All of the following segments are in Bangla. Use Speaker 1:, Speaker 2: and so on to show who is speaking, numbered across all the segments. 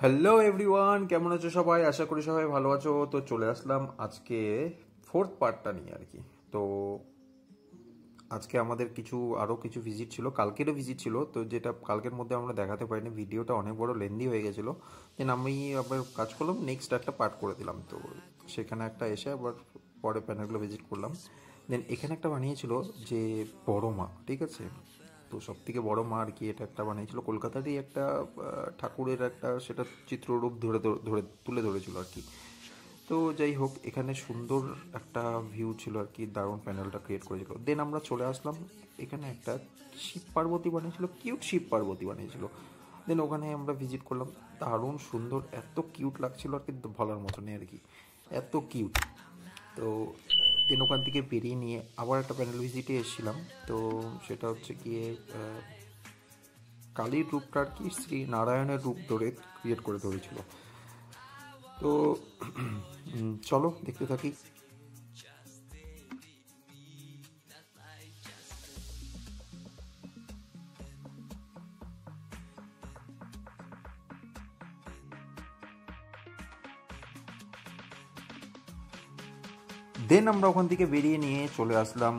Speaker 1: হ্যালো এভরিওয়ান, কেমন আছো সবাই? আশা করি সবাই ভালো আছো। তো চলে আসলাম আজকে ফোর্থ পার্টটা নিয়ে আর কি। তো আজকে আমাদের আরও কিছু ভিজিট ছিল, কালকেরও ভিজিট ছিল। তো যেটা কালকের মধ্যে আমরা দেখাতে পারিনি, ভিডিওটা অনেক বড় লেন্দি হয়ে গেছিলো। দেন আমি আবার কাজ করলাম, নেক্সট একটা পার্ট করে দিলাম। তো সেখানে একটা এসে আবার পরে প্যানেলগুলো ভিজিট করলাম। দেন এখানে একটা বানিয়েছিল যে বড় মা, ঠিক আছে। তো সব থেকে বড় মা আর কি, এটা একটা বানিয়েছিল কলকাতারই একটা ঠাকুরের একটা, সেটা চিত্ররূপ ধরে তুলে ধরেছিল আর কি। তো যাই হোক, এখানে সুন্দর একটা ভিউ ছিল আর কি, দারুণ প্যানেলটা ক্রিয়েট করেছিল। দেন আমরা চলে আসলাম, এখানে একটা শিব পার্বতী বানিয়েছিল, কিউট শিব পার্বতী বানিয়েছিল। দেন ওখানে আমরা ভিজিট করলাম, দারুণ সুন্দর, এত কিউট লাগছিল আর কি, বলার মতো নেই আর কি, এত কিউট। তো দেন ওখান থেকে বেরিয়ে নিয়ে আবার একটা প্যানেল ভিজিটে এসেছিলাম। তো সেটা হচ্ছে গিয়ে কালীর রূপটা আর কি শ্রী নারায়ণের রূপ ধরে ক্রিয়েট করে ধরেছিল। তো চলো দেখতে থাকি। দেন আমরা ওখান থেকে বেরিয়ে নিয়ে চলে আসলাম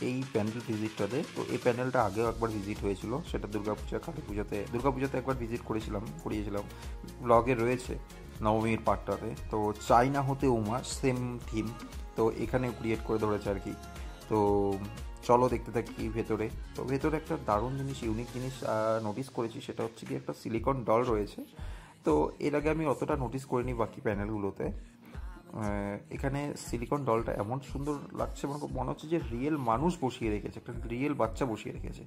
Speaker 1: এই প্যান্ডেল ভিজিটটাতে। তো এই প্যান্ডেলটা আগেও একবার ভিজিট হয়েছিল, সেটা দুর্গাপূজা কালী দুর্গাপূজাতে একবার ভিজিট করিয়েছিলাম। ব্লগে রয়েছে নবমীর পার্টটাতে। তো চাইনা হতে উমা, সেম থিম। তো এখানে ক্রিয়েট করে ধরেছে আর কি। তো চলো দেখতে থাকি ভেতরে। তো ভেতরে একটা দারুণ জিনিস, ইউনিক জিনিস নোটিস করেছি, সেটা হচ্ছে কি একটা সিলিকন ডল রয়েছে। তো এর আগে আমি অতটা নোটিস করিনি বাকি প্যানেলগুলোতে। এখানে সিলিকন ডলটা এমন সুন্দর লাগছে, মনে হচ্ছে যে রিয়েল মানুষ বসিয়ে রেখেছে, একটা রিয়েল বাচ্চা বসিয়ে রেখেছে।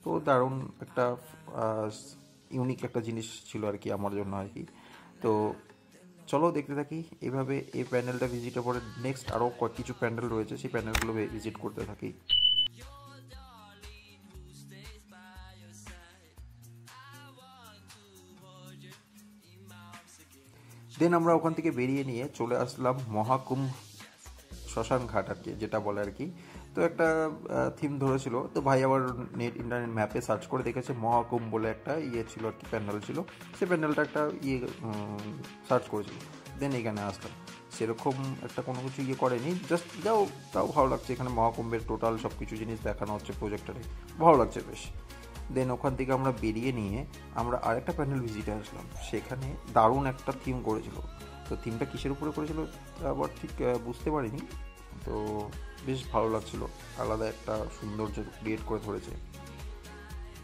Speaker 1: তো দারুণ একটা ইউনিক একটা জিনিস ছিল আর কি আমার জন্য আর কি। তো চলো দেখতে থাকি এভাবে এই প্যান্ডেলটা ভিজিটের পরে নেক্সট আরও কিছু প্যান্ডেল রয়েছে, সেই প্যান্ডেলগুলো ভিজিট করতে থাকি। দেন আমরা ওখান থেকে বেরিয়ে নিয়ে চলে আসলাম মহাকুম্ভ শ্মশান ঘাট আর কি, যেটা বলে আর কি। তো একটা থিম ধরেছিল, তো ভাই আবার ইন্টারনেট ম্যাপে সার্চ করে দেখেছে মহাকুম্ভ বলে একটা ইয়ে ছিল আর কি, প্যান্ডেল ছিল। সে প্যান্ডেলটা একটা ইয়ে সার্চ করেছিল। দেন এখানে আসলাম, সেরকম একটা কোনো কিছু ইয়ে করেনি, জাস্ট তাও ভালো লাগছে। এখানে মহাকুম্ভের টোটাল সব কিছু জিনিস দেখানো হচ্ছে প্রজেক্টরে, ভালো লাগছে বেশ। দেন ওখান থেকে আমরা বেরিয়ে নিয়ে আমরা আরেকটা প্যান্ডেল ভিজিটে আসলাম, সেখানে দারুণ একটা থিম করেছিল। তো থিমটা কিসের উপরে করেছিল আবার ঠিক বুঝতে পারিনি। তো বেশ ভালো লাগছিল, আলাদা একটা সৌন্দর্য ক্রিয়েট করে ধরেছে,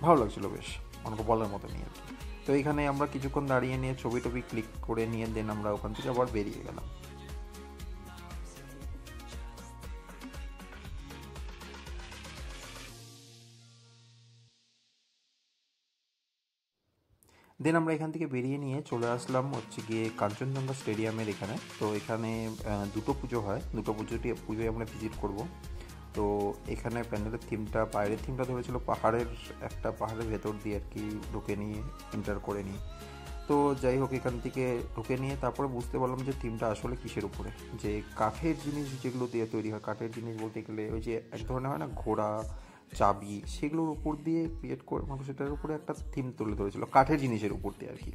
Speaker 1: ভালো লাগছিল বেশ, অনেক বলার মতো নিয়ে আর কি। তো এখানে আমরা কিছুক্ষণ দাঁড়িয়ে নিয়ে ছবি টবি ক্লিক করে নিয়ে দেন আমরা ওখান থেকে আবার বেরিয়ে গেলাম। দেন আমরা এখান থেকে বেরিয়ে নিয়ে চলে আসলাম হচ্ছে গিয়ে কাঞ্চনজঙ্ঘা স্টেডিয়ামের এখানে। তো এখানে দুটো পুজো হয়, পুজোয় আমরা ভিজিট করব। তো এখানে প্যান্ডেলের থিমটা, বাইরের থিমটা ধরেছিল পাহাড়ের ভেতর দিয়ে আর কি ঢুকে নিয়ে এন্টার করে নিয়ে। তো যাই হোক, এখান থেকে ঢুকে নিয়ে তারপরে বুঝতে পারলাম যে থিমটা আসলে কিসের উপরে, যে কাঠের জিনিস যেগুলো দিয়ে তৈরি হয়, কাঠের জিনিস বলতে গেলে ওই যে এক ধরনের হয় না ঘোড়া, চাবি, সেগুলোর উপর দিয়ে ক্রিয়েট করে সেটার উপরে একটা থিম তুলে ধরেছিল, কাঠের জিনিসের উপর দিয়ে আর কি।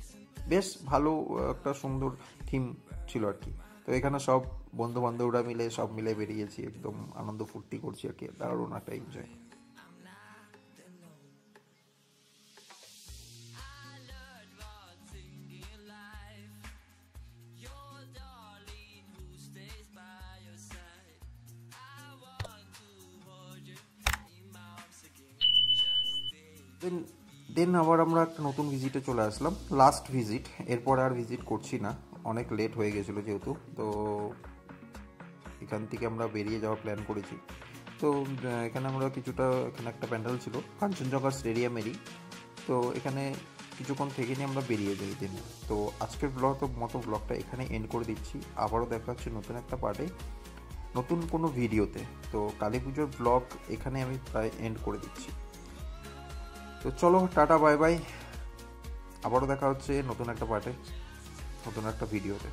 Speaker 1: বেশ ভালো একটা সুন্দর থিম ছিল আর কি। তো এখানে সব বন্ধু বান্ধবরা মিলে সব মিলে বেরিয়েছি, একদম আনন্দ ফুর্তি করছি আর কি, দারুণ একটা এনজয়। দেন দেন আবার আমরা একটা নতুন ভিজিটে চলে আসলাম, লাস্ট ভিজিট, এরপর আর ভিজিট করছি না, অনেক লেট হয়ে গেছিলো যেহেতু। তো এখান থেকে আমরা বেরিয়ে যাওয়ার প্ল্যান করেছি। তো এখানে এখানে একটা প্যান্ডেল ছিল কাঞ্চনজঙ্ঘা স্টেডিয়ামেরই। তো এখানে কিছুক্ষণ থেকে নিয়ে আমরা বেরিয়ে যাই দিন। তো আজকের ব্লগটা এখানে এন্ড করে দিচ্ছি, আবারও দেখা হচ্ছে নতুন একটা পার্টে, নতুন কোনো ভিডিওতে। তো কালী পুজোর ব্লগ এখানে আমি প্রায় এন্ড করে দিচ্ছি। তো চলো টাটা বাই বাই, আবারও দেখা হচ্ছে নতুন একটা পার্টে, নতুন একটা ভিডিওতে।